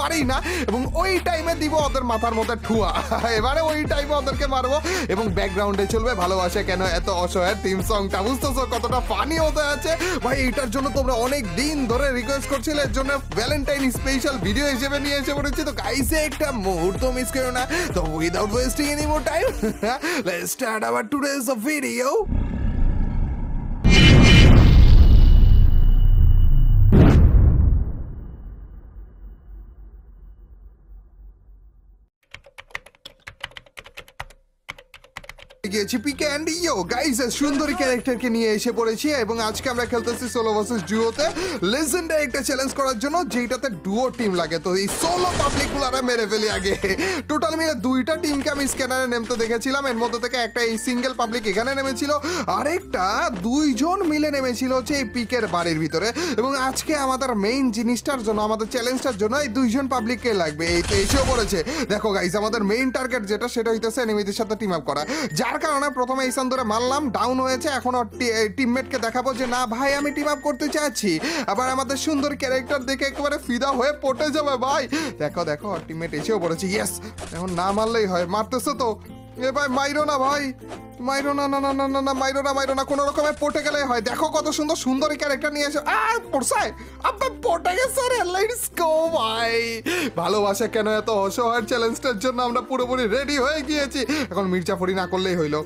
পারি না, এবং ওই টাইমে দিব ওদের মাথার মধ্যে ঠুয়া। এবারে ওই টাইমে ওদেরকে মারবো, এবং ব্যাকগ্রাউন্ডে চলবে ভালোবাসা কেন এত অসহায় থিম সংটা। বুঝতেছো কতটা ফানি হতে আছে ভাই? এটার জন্য তোমরা অনেক দিন ধরে রিকোয়েস্ট করছিলে, এর জন্য ভ্যালেন্টাইন স্পেশাল ভিডিও হিসেবে নিয়ে এসে পড়েছি। তো গাইস একটা মুহূর্ত মিস করো না। তো without wasting any more time, let's start our today's video. গিয়েছি পিকে অ্যান্ড ইয়ো গাইস, সুন্দরী ক্যারেক্টারকে নিয়ে এসে পড়েছি, এবং আজকে আমরা খেলতেছি সোলো ভার্সেস ডুওতে লেজেন্ডারি একটা চ্যালেঞ্জ করার জন্য, যেটাতে ডুও টিম লাগে। তো এই সোলো পাবলিক গুলারা মেরে ফেলি আগে। টোটাল মিলে দুইটা টিমকে আমি স্ক্যানারে নেমতে দেখেছিলাম, এর মধ্যে থেকে একটা এই সিঙ্গেল পাবলিক এখানে নেমেছিল, আরেকটা দুইজন মিলে নেমেছিল হচ্ছে এই পিকের বাড়ির ভিতরে। এবং আজকে আমাদের মেইন জিনিসটার জন্য, আমাদের চ্যালেঞ্জটার জন্য এই দুইজন পাবলিককে লাগবে। এই তো এসেও পড়েছে। দেখো গাইস, আমাদের মেইন টার্গেট যেটা, সেটা হইতেছে এনিমিদের সাথে টিম আপ করা। যার কারণে প্রথমে এই সান্দরে মারলাম, ডাউন হয়েছে। এখন টিমমেটকে দেখাবো যে না ভাই আমি টিম আপ করতে চাচ্ছি। আবার আমাদের সুন্দর ক্যারেক্টার দেখে একেবারে ফিদা হয়ে পটে যাবে ভাই। দেখো দেখো টিমমেট এসেও পড়েছে। ইয়েস, এখন না মারলেই হয়। মারতেছে তো এ ভাই, মাইরো না ভাই, মাইরো না, না না না না না, মাইরো না মাইরো না, কোনো রকমে পটে গেলে হয়। দেখো কত সুন্দর সুন্দরী ক্যারেক্টার নিয়ে এসে পড়ছে, আব্বা পটে গেছে রে। লেটস গো ভাই। ভালোবাসা কেন এত অসহায় চ্যালেঞ্জটার জন্য আমরা পুরোপুরি রেডি হয়ে গিয়েছি। এখন মির্জাফরি না করলেই হইলো।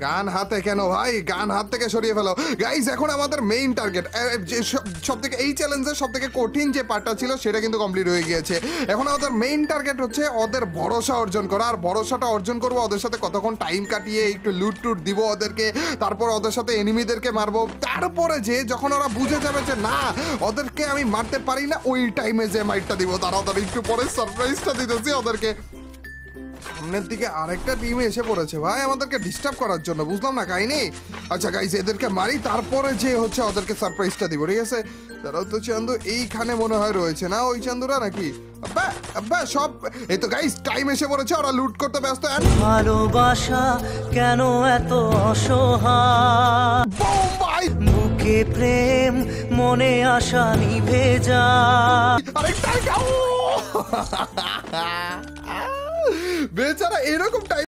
গান হাতে কেন ভাই, গান হাত থেকে সরিয়ে ফেলো গাইস। এখন আমাদের মেইন টার্গেট, যে সব থেকে এই চ্যালেঞ্জের সব থেকে কঠিন যে পার্টটা ছিল সেটা কিন্তু কমপ্লিট হয়ে গিয়েছে। এখন আমাদের মেইন টার্গেট হচ্ছে ওদের ভরসা অর্জন করা। আর ভরসাটা অর্জন করবো ওদের সাথে কতক্ষণ টাইম কাটিয়ে, একটু লুট টুট দিব ওদেরকে, তারপর ওদের সাথে এনিমিদেরকে মারবো। তারপরে যে যখন ওরা বুঝে যাবে যে না ওদেরকে আমি মারতে পারি না, ওই টাইমে যে মাইটটা দিব, তাড়াতাড়ি একটু পরে সারপ্রাইজটা দিতেছি ওদেরকে। সামনের দিকে আরেকটা টিম এসে পড়েছে ভাই আমাদেরকে ডিস্টার্ব করার জন্য, বুঝলাম না কাহিনী। আচ্ছা গাইস, এদেরকে মারি, তারপরে যে হচ্ছে ওদেরকে সারপ্রাইজটা দিব, ঠিক আছে? তারাও তো চান্দু এইখানে মনে হয় রয়েছে না, ওই চান্দুরা নাকি? আব্বা আব্বা সব এই তো গাইস টাইম এসে পড়েছে, ওরা লুট করতে ব্যস্ত। ভালোবাসা কেন এত অসহায়, বুম ভাই, বুকে প্রেম মনে আশা নিভে যায়। আরেকটা বেচারা এরকম টাইম